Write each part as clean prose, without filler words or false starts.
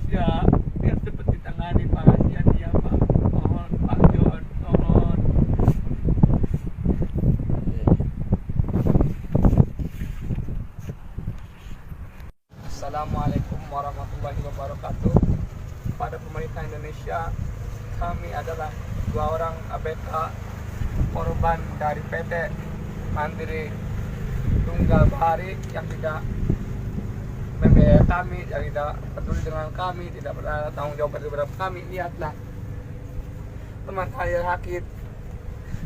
Indonesia biar cepat ditangani Pak. Kasihan dia Pak. Mohon Pak John, mohon. Assalamualaikum warahmatullahi wabarakatuh. Pada pemerintah Indonesia, kami adalah 2 orang ABK korban dari PT Mandiri Tunggal Bahari yang tidak membiayai kami, yang tidak peduli dengan kami, tidak bertanggung jawab terhadap kami. Lihatlah, teman saya sakit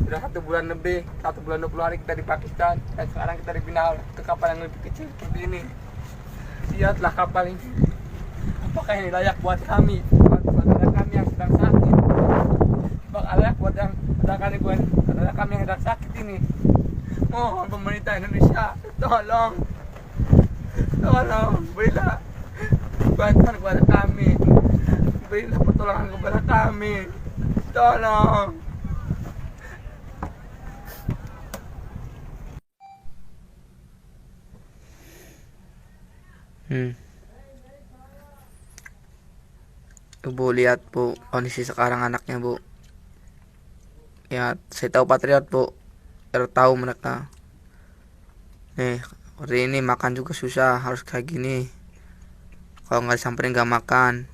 sudah 1 bulan lebih, 1 bulan 20 hari kita di Pakistan, dan sekarang kita dipindah ke kapal yang lebih kecil seperti ini. Lihatlah kapal ini, apakah ini layak buat kami, buat saudara kami yang sedang sakit? Apakah layak buat yang saudara kami yang sedang sakit ini? Mohon pemerintah Indonesia, tolong berilah bantuan kepada kami, berilah pertolongan kepada kami, tolong. Tuh Bu, lihat Bu kondisi sekarang anaknya Bu. Ya, saya tahu patriot Bu, tahu mereka. Nih, seperti ini makan juga susah, harus kayak gini. Kalau nggak disamperin nggak makan.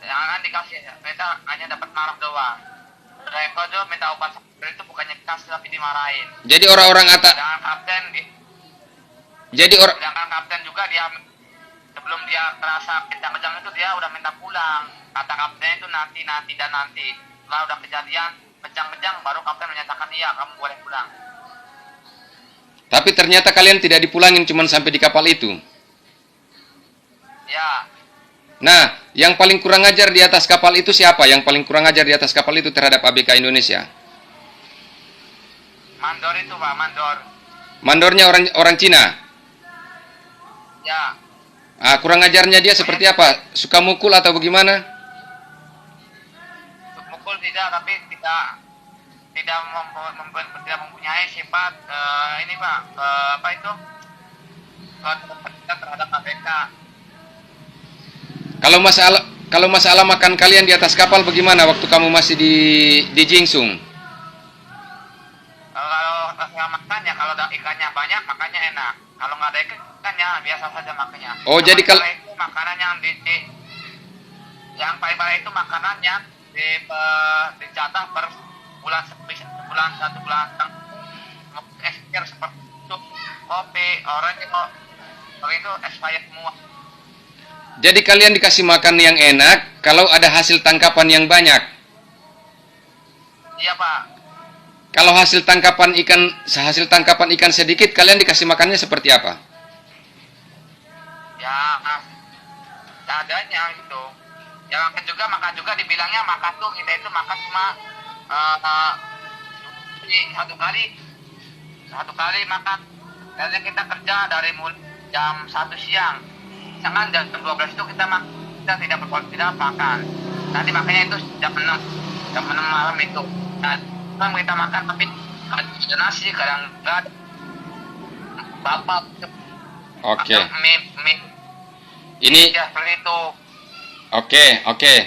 Jangan dikasih, kita hanya dapat marah doang. Mereka tuh minta obat sakit itu bukannya dikasih tapi dimarahin. Jadi orang-orang atas, Jangan kapten, jangan kapten juga dia sebelum dia terasa kejang-kejang itu dia udah minta pulang. Kata kapten itu nanti. Setelah udah kejadian kejang-kejang baru kapten menyatakan iya kamu boleh pulang. tapi ternyata kalian tidak dipulangin, cuman sampai di kapal itu. Ya, Nah, yang paling kurang ajar di atas kapal itu siapa? Yang paling kurang ajar di atas kapal itu terhadap ABK Indonesia? mandor itu Pak, mandor. Mandornya orang Cina. Ya, Kurang ajarnya dia seperti apa? Suka mukul atau bagaimana? mukul tidak tapi tidak mempunyai sifat ini Pak, apa itu? Terhadap ABK. Kalau masalah makan kalian di atas kapal bagaimana waktu kamu masih di Jingsung? Kalau makan ya kalau ada ikannya banyak makannya enak. Kalau nggak ada ikannya biasa saja makannya. Oh, jadi kalau itu makanan yang yang paling parah itu makanan yang dicatat per bulan, sebulan 1 bulan ekspir seperti itu, kopi, orange itu expired semua. jadi kalian dikasih makan yang enak kalau ada hasil tangkapan yang banyak. Iya Pak. Kalau hasil tangkapan ikan sedikit, kalian dikasih makannya seperti apa? Ya adanya gitu. Ya makan juga dibilangnya makan tuh kita itu makan cuma satu kali makan. Dan kita kerja dari mulai jam 1 siang. Jangan jam 12 itu kita tidak makan. Nanti makanya itu jam 6 malam itu. Nah, kita makan tapi ada nasi, kadang enggak. Bapak. Oke. Mie. Ini Ya, seperti itu. Oke.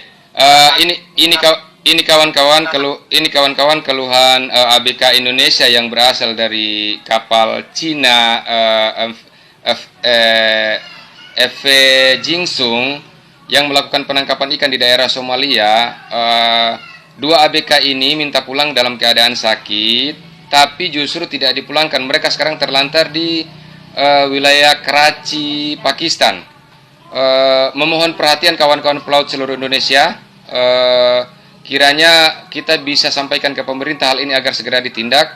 Ini kawan-kawan keluhan ABK Indonesia yang berasal dari kapal Cina FV Jingsung yang melakukan penangkapan ikan di daerah Somalia. 2 ABK ini minta pulang dalam keadaan sakit, tapi justru tidak dipulangkan. Mereka sekarang terlantar di wilayah Karachi, Pakistan. Memohon perhatian kawan-kawan pelaut seluruh Indonesia. Kiranya kita bisa sampaikan ke pemerintah hal ini agar segera ditindak.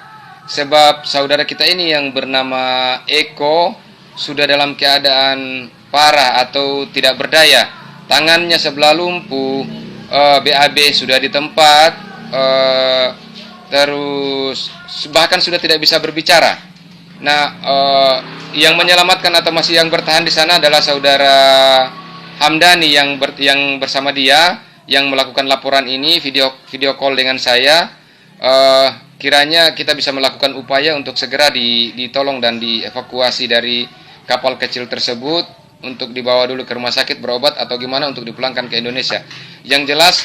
sebab saudara kita ini yang bernama Eko sudah dalam keadaan parah atau tidak berdaya. Tangannya sebelah lumpuh, BAB sudah di tempat, terus bahkan sudah tidak bisa berbicara. Nah, yang menyelamatkan atau masih yang bertahan di sana adalah saudara Hamdani yang bersama dia yang melakukan laporan ini, video call dengan saya. Kiranya kita bisa melakukan upaya untuk segera ditolong dan dievakuasi dari kapal kecil tersebut untuk dibawa dulu ke rumah sakit berobat atau gimana untuk dipulangkan ke Indonesia. Yang jelas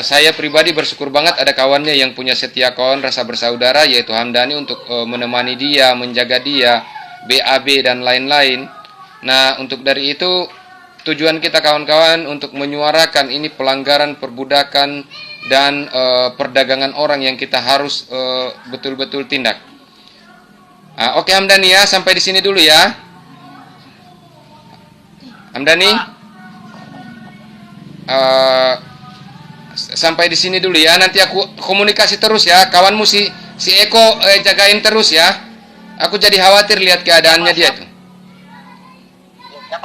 saya pribadi bersyukur banget ada kawannya yang punya setia kawan rasa bersaudara, yaitu Hamdani, untuk menemani dia, menjaga dia, BAB dan lain-lain. Nah, untuk dari itu tujuan kita kawan-kawan untuk menyuarakan ini pelanggaran perbudakan dan perdagangan orang yang kita harus betul-betul tindak. Oke Hamdani ya, sampai di sini dulu ya. Hamdani, sampai di sini dulu ya. Nanti aku komunikasi terus ya. Kawanmu si Eko jagain terus ya. Aku jadi khawatir lihat keadaannya dia tuh.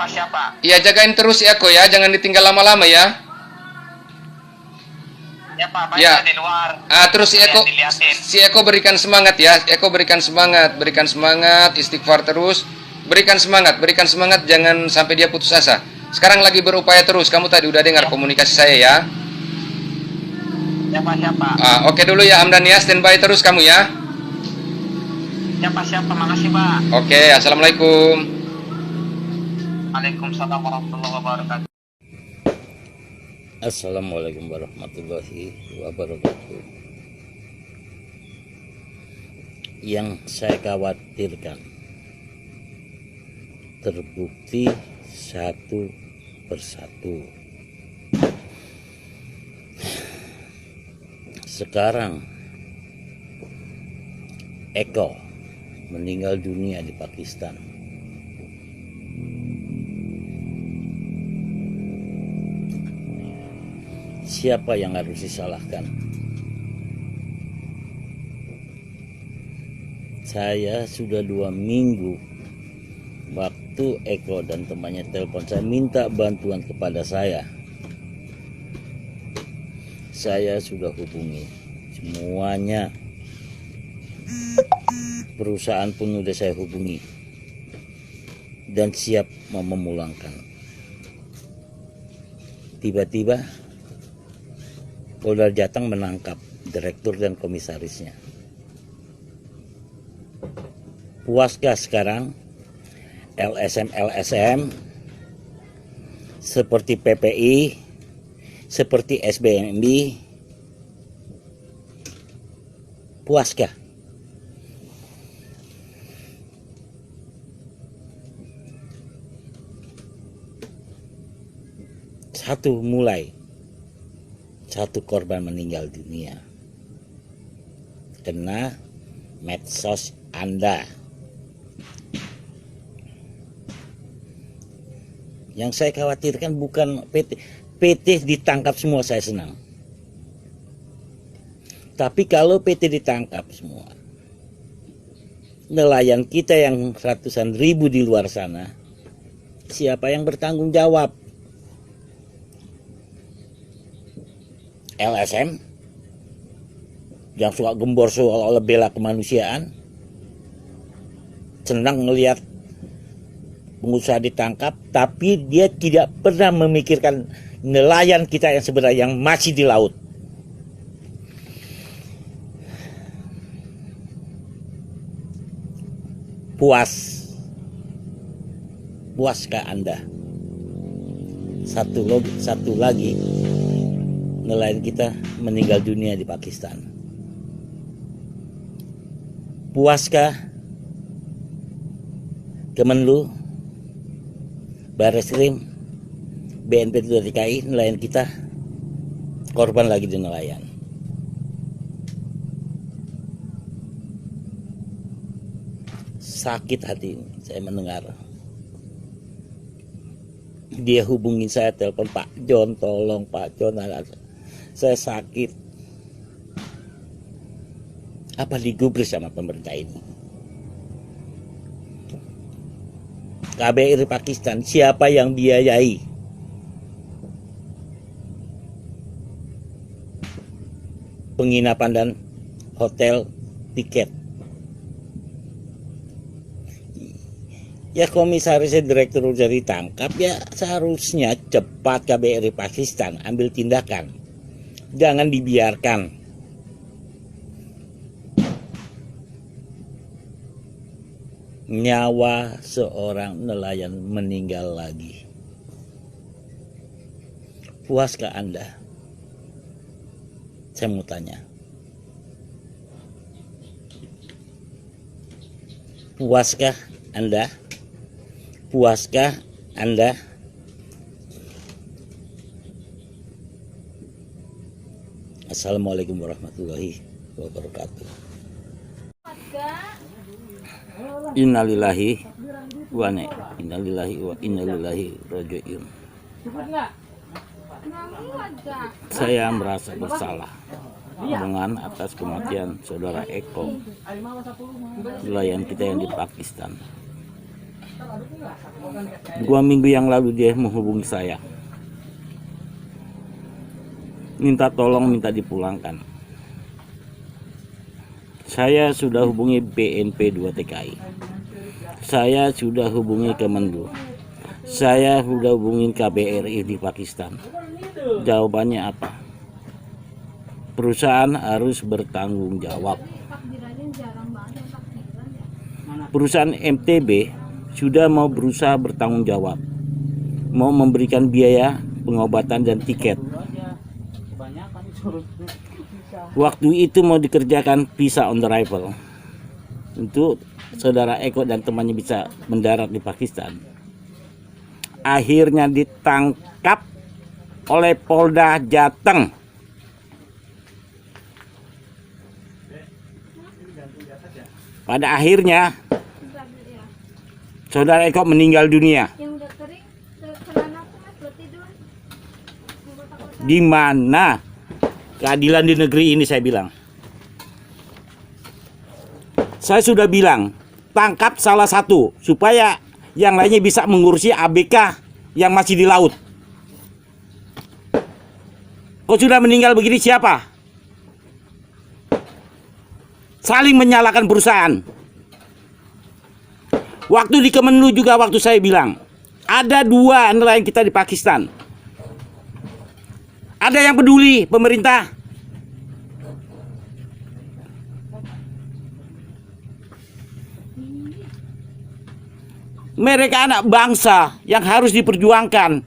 Siapa? Iya, jagain terus si Eko ya. Jangan ditinggal lama-lama ya. Siapa? Ya. Di luar. Terus si Eko berikan semangat ya. Eko berikan semangat, istighfar terus, berikan semangat, jangan sampai dia putus asa. Sekarang lagi berupaya terus. Kamu tadi udah dengar komunikasi saya ya. Siapa? Oke dulu ya Hamdan ya, standby terus kamu ya. Siapa? Makasih, Pak. Oke, assalamualaikum. Waalaikumsalam warahmatullahi wabarakatuh. Assalamualaikum warahmatullahi wabarakatuh. Yang saya khawatirkan terbukti satu persatu. Sekarang Eko meninggal dunia di Pakistan. Siapa yang harus disalahkan? Saya sudah 2 minggu waktu Eko dan temannya telepon saya minta bantuan kepada saya. Saya sudah hubungi semuanya. Perusahaan pun sudah saya hubungi dan siap memulangkan. Tiba-tiba Polda Jateng menangkap direktur dan komisarisnya. Puaskah sekarang LSM seperti PPI, seperti SBMI? Puaskah? Satu korban meninggal dunia kena medsos Anda. Yang saya khawatirkan bukan PT ditangkap semua, saya senang. Tapi kalau PT ditangkap semua, nelayan kita yang ratusan ribu di luar sana, siapa yang bertanggung jawab? LSM yang suka gembor soal bela kemanusiaan, senang melihat pengusaha ditangkap, tapi dia tidak pernah memikirkan nelayan kita yang sebenarnya yang masih di laut. Puaskah Anda? Satu lagi, nelayan kita meninggal dunia di Pakistan. Puaskah Kemenlu, Barreskrim, BNP DKI, nelayan kita korban lagi di nelayan? Sakit hati saya mendengar. Dia hubungin saya, telepon, Pak John, tolong Pak John, saya sakit. Apa digubris sama pemerintah ini? KBRI Pakistan, siapa yang biayai? Penginapan dan hotel, tiket. Ya komisarisnya direktur udah ditangkap, ya seharusnya cepat KBRI Pakistan ambil tindakan. Jangan dibiarkan. Nyawa seorang nelayan meninggal lagi. Puaskah Anda? Saya mau tanya. Puaskah Anda? Puaskah Anda? Assalamualaikum warahmatullahi wabarakatuh. Innalillahi wa inna ilaihi raji'un. Saya merasa bersalah dengan atas kematian saudara Eko, nelayan kita yang di Pakistan. 2 minggu yang lalu dia menghubungi saya, minta tolong, minta dipulangkan. Saya sudah hubungi BNP 2 TKI, saya sudah hubungi Kemenlu, saya sudah hubungin KBRI di Pakistan. Jawabannya apa? Perusahaan harus bertanggung jawab. Perusahaan MTB sudah mau berusaha bertanggung jawab, mau memberikan biaya pengobatan dan tiket. Waktu itu mau dikerjakan visa on arrival untuk saudara Eko dan temannya bisa mendarat di Pakistan. Akhirnya ditangkap oleh Polda Jateng. Pada akhirnya saudara Eko meninggal dunia. Di mana keadilan di negeri ini, saya bilang. Saya sudah bilang, tangkap salah satu supaya yang lainnya bisa mengurusi ABK yang masih di laut. Kok sudah meninggal begini siapa? Saling menyalahkan perusahaan. Waktu di Kemenlu juga, waktu saya bilang ada 2 nelayan kita di Pakistan. Ada yang peduli pemerintah. Mereka anak bangsa yang harus diperjuangkan.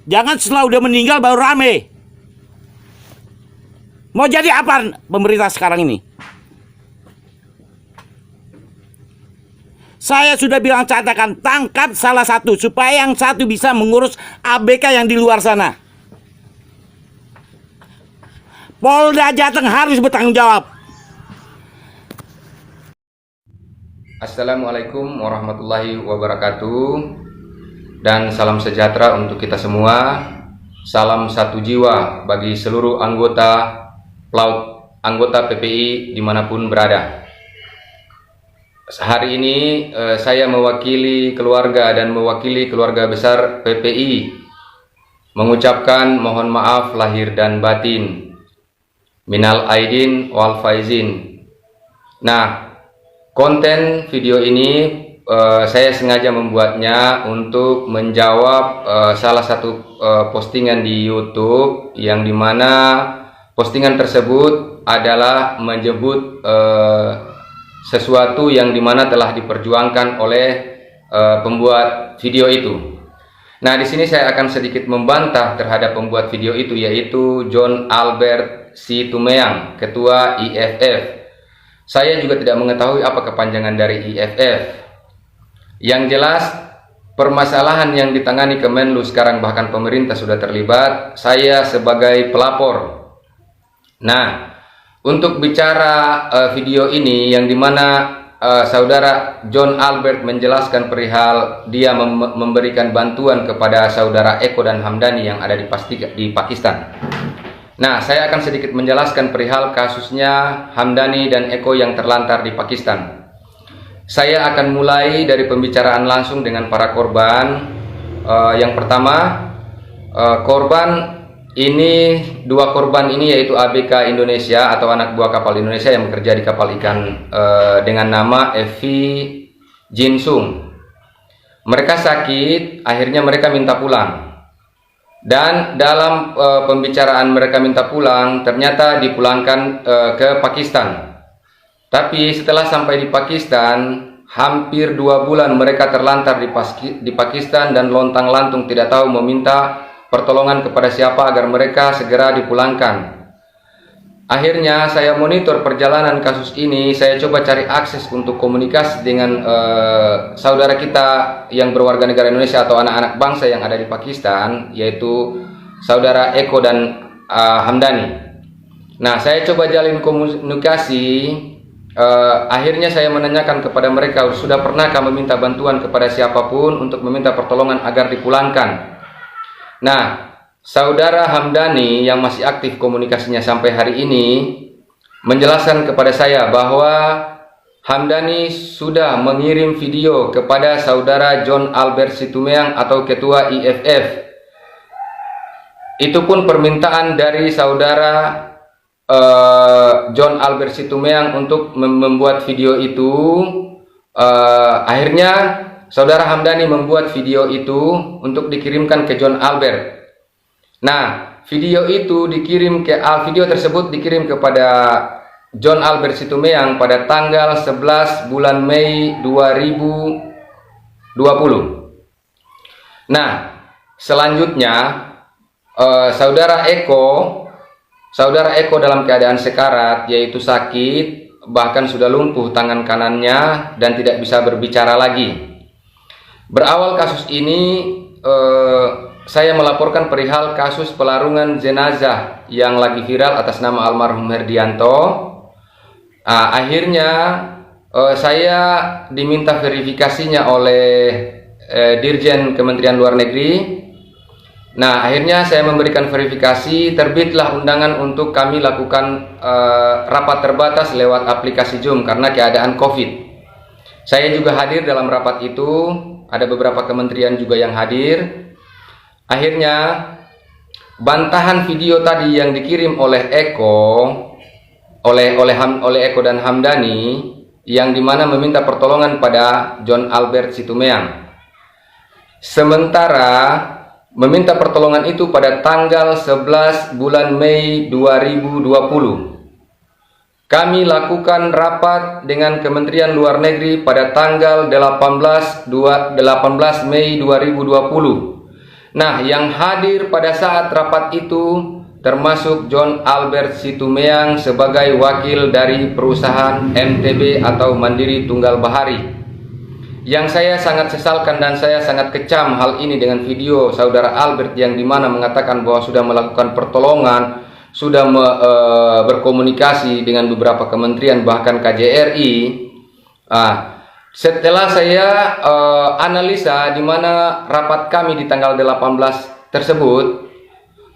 Jangan setelah udah meninggal baru rame. Mau jadi apa pemerintah sekarang ini? Saya sudah bilang, catakan, tangkap salah satu supaya yang satu bisa mengurus ABK yang di luar sana. Polda Jateng harus bertanggung jawab. Assalamualaikum warahmatullahi wabarakatuh. Dan salam sejahtera untuk kita semua. Salam satu jiwa bagi seluruh anggota pelaut, anggota PPI dimanapun berada. Hari ini saya mewakili keluarga dan mewakili keluarga besar PPI mengucapkan mohon maaf lahir dan batin. Minal aidin wal faizin. Nah, konten video ini saya sengaja membuatnya untuk menjawab salah satu postingan di YouTube yang dimana postingan tersebut adalah menyebut sesuatu yang dimana telah diperjuangkan oleh pembuat video itu. Nah, di sini saya akan sedikit membantah terhadap pembuat video itu, yaitu John Albert Situmeang, Ketua IFF. Saya juga tidak mengetahui apa kepanjangan dari IFF. Yang jelas, permasalahan yang ditangani Kemenlu sekarang, bahkan pemerintah sudah terlibat, saya sebagai pelapor. Nah, untuk bicara video ini yang dimana saudara John Albert menjelaskan perihal dia memberikan bantuan kepada saudara Eko dan Hamdani yang ada di Pakistan. Nah, saya akan sedikit menjelaskan perihal kasusnya Hamdani dan Eko yang terlantar di Pakistan. Saya akan mulai dari pembicaraan langsung dengan para korban. Yang pertama, dua korban ini yaitu ABK Indonesia atau anak buah kapal Indonesia yang bekerja di kapal ikan dengan nama Evi Jinsung. Mereka sakit, akhirnya mereka minta pulang. Dan dalam pembicaraan mereka minta pulang, ternyata dipulangkan ke Pakistan. Tapi setelah sampai di Pakistan, hampir 2 bulan mereka terlantar di Pakistan dan lontang-lantung tidak tahu meminta pertolongan kepada siapa agar mereka segera dipulangkan. Akhirnya saya monitor perjalanan kasus ini, saya coba cari akses untuk komunikasi dengan saudara kita yang berwarga negara Indonesia atau anak-anak bangsa yang ada di Pakistan, yaitu saudara Eko dan Hamdani. Nah, saya coba jalin komunikasi. Akhirnya saya menanyakan kepada mereka, sudah pernahkah meminta bantuan kepada siapapun untuk meminta pertolongan agar dipulangkan? Nah, saudara Hamdani yang masih aktif komunikasinya sampai hari ini menjelaskan kepada saya bahwa Hamdani sudah mengirim video kepada saudara John Albert Situmeang atau ketua IFF. Itu pun permintaan dari saudara John Albert Situmeang untuk membuat video itu. Akhirnya saudara Hamdani membuat video itu untuk dikirimkan ke John Albert. Nah, video tersebut dikirim kepada John Albert Situmeang pada tanggal 11 bulan Mei 2020. Nah, selanjutnya saudara Eko dalam keadaan sekarat, yaitu sakit, bahkan sudah lumpuh tangan kanannya dan tidak bisa berbicara lagi. Berawal kasus ini, saya melaporkan perihal kasus pelarungan jenazah yang lagi viral atas nama almarhum Herdianto. Akhirnya saya diminta verifikasinya oleh Dirjen Kementerian Luar Negeri. Nah, akhirnya saya memberikan verifikasi, terbitlah undangan untuk kami lakukan rapat terbatas lewat aplikasi Zoom karena keadaan COVID. Saya juga hadir dalam rapat itu, ada beberapa kementerian juga yang hadir. Akhirnya bantahan video tadi yang dikirim oleh Eko dan Hamdani yang dimana meminta pertolongan pada John Albert Situmeang. Sementara meminta pertolongan itu pada tanggal 11 bulan Mei 2020. Kami lakukan rapat dengan Kementerian Luar Negeri pada tanggal 18 Mei 2020. Nah, yang hadir pada saat rapat itu termasuk John Albert Situmeang sebagai wakil dari perusahaan MTB atau Mandiri Tunggal Bahari. Yang saya sangat sesalkan dan saya sangat kecam hal ini dengan video saudara Albert yang dimana mengatakan bahwa sudah melakukan pertolongan, sudah berkomunikasi dengan beberapa kementerian bahkan KJRI. Setelah saya analisa di mana rapat kami di tanggal 18 tersebut,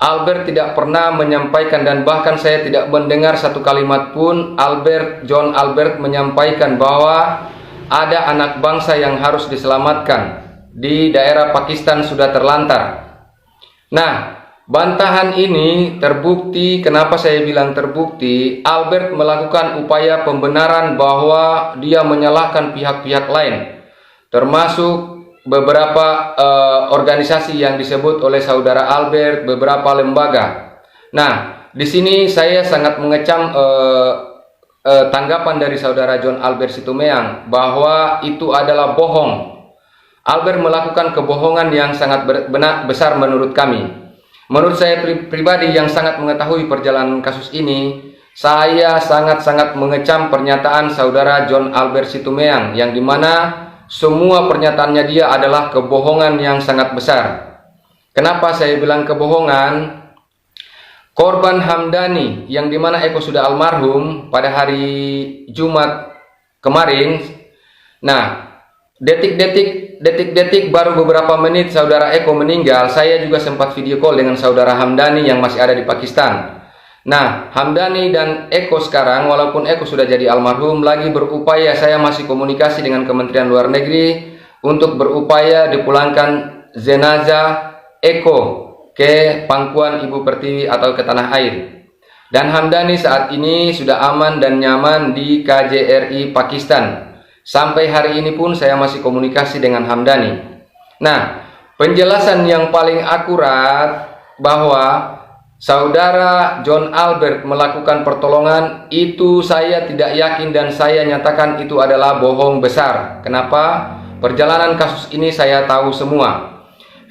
Albert tidak pernah menyampaikan dan bahkan saya tidak mendengar satu kalimat pun John Albert menyampaikan bahwa ada anak bangsa yang harus diselamatkan di daerah Pakistan sudah terlantar. Nah, bantahan ini terbukti. Kenapa saya bilang terbukti? Albert melakukan upaya pembenaran bahwa dia menyalahkan pihak-pihak lain, termasuk beberapa organisasi yang disebut oleh saudara Albert, beberapa lembaga. Nah, di sini saya sangat mengecam tanggapan dari saudara John Albert Situmeang bahwa itu adalah bohong. Albert melakukan kebohongan yang sangat besar menurut kami. Menurut saya pribadi yang sangat mengetahui perjalanan kasus ini, saya sangat-sangat mengecam pernyataan saudara John Albert Situmeang yang dimana semua pernyataannya dia adalah kebohongan yang sangat besar. Kenapa saya bilang kebohongan? Korban Hamdani yang dimana Eko sudah almarhum pada hari Jumat kemarin. Nah, detik-detik baru beberapa menit saudara Eko meninggal, saya juga sempat video call dengan saudara Hamdani yang masih ada di Pakistan. Nah, Hamdani dan Eko sekarang, walaupun Eko sudah jadi almarhum, lagi berupaya, saya masih komunikasi dengan Kementerian Luar Negeri untuk berupaya dipulangkan jenazah Eko ke pangkuan Ibu Pertiwi atau ke tanah air. Dan Hamdani saat ini sudah aman dan nyaman di KJRI Pakistan. Sampai hari ini pun saya masih komunikasi dengan Hamdani. Nah, penjelasan yang paling akurat bahwa Saudara John Albert melakukan pertolongan itu saya tidak yakin dan saya nyatakan itu adalah bohong besar. Kenapa? Perjalanan kasus ini saya tahu semua.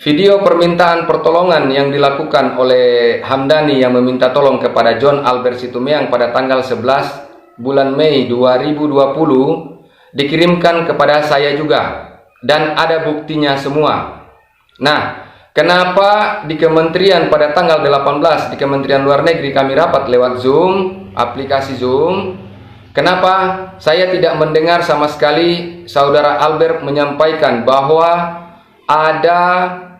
Video permintaan pertolongan yang dilakukan oleh Hamdani yang meminta tolong kepada John Albert Situmeang pada tanggal 11 bulan Mei 2020 dikirimkan kepada saya juga dan ada buktinya semua. Nah, kenapa di kementerian pada tanggal 18 di Kementerian Luar Negeri kami rapat lewat Zoom, aplikasi Zoom. Kenapa saya tidak mendengar sama sekali Saudara Albert menyampaikan bahwa ada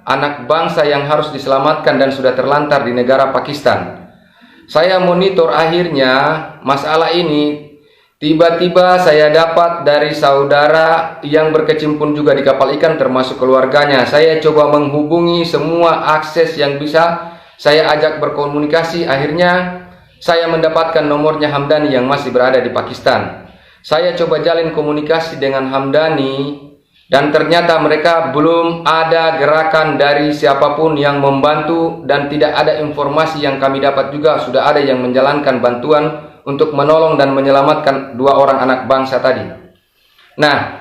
anak bangsa yang harus diselamatkan dan sudah terlantar di negara Pakistan. Saya monitor akhirnya masalah ini. Tiba-tiba saya dapat dari saudara yang berkecimpung juga di kapal ikan termasuk keluarganya. Saya coba menghubungi semua akses yang bisa saya ajak berkomunikasi. Akhirnya saya mendapatkan nomornya Hamdani yang masih berada di Pakistan. Saya coba jalin komunikasi dengan Hamdani dan ternyata mereka belum ada gerakan dari siapapun yang membantu dan tidak ada informasi yang kami dapat juga sudah ada yang menjalankan bantuan untuk menolong dan menyelamatkan dua orang anak bangsa tadi. Nah,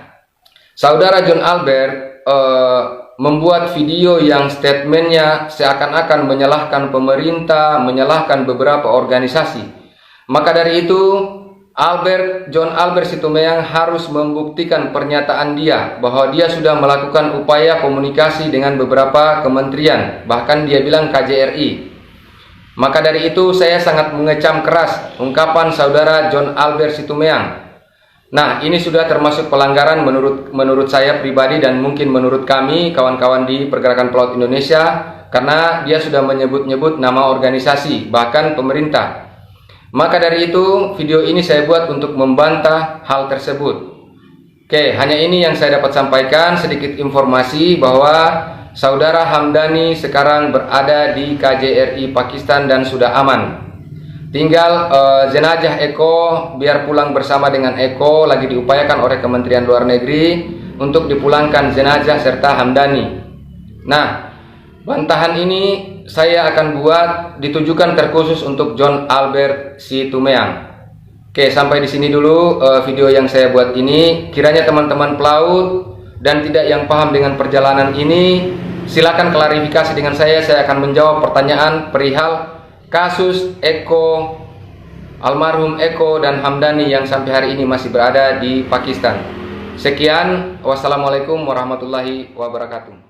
Saudara John Albert membuat video yang statementnya seakan-akan menyalahkan pemerintah, menyalahkan beberapa organisasi. Maka dari itu, John Albert Situmeang harus membuktikan pernyataan dia bahwa dia sudah melakukan upaya komunikasi dengan beberapa kementerian, bahkan dia bilang KJRI. Maka dari itu saya sangat mengecam keras ungkapan Saudara John Albert Situmeang. Nah, ini sudah termasuk pelanggaran menurut saya pribadi dan mungkin menurut kami kawan-kawan di Pergerakan Pelaut Indonesia karena dia sudah menyebut-nyebut nama organisasi bahkan pemerintah. Maka dari itu video ini saya buat untuk membantah hal tersebut. Oke, hanya ini yang saya dapat sampaikan, sedikit informasi bahwa Saudara Hamdani sekarang berada di KJRI Pakistan dan sudah aman. Tinggal jenazah Eko biar pulang bersama dengan Eko lagi diupayakan oleh Kementerian Luar Negeri untuk dipulangkan jenazah serta Hamdani. Nah, bantahan ini saya akan buat ditujukan terkhusus untuk John Albert Situmeang. Oke, sampai di sini dulu video yang saya buat ini. Kiranya teman-teman pelaut dan tidak yang paham dengan perjalanan ini, silakan klarifikasi dengan saya akan menjawab pertanyaan perihal kasus Eko, almarhum Eko dan Hamdani yang sampai hari ini masih berada di Pakistan. Sekian, wassalamualaikum warahmatullahi wabarakatuh.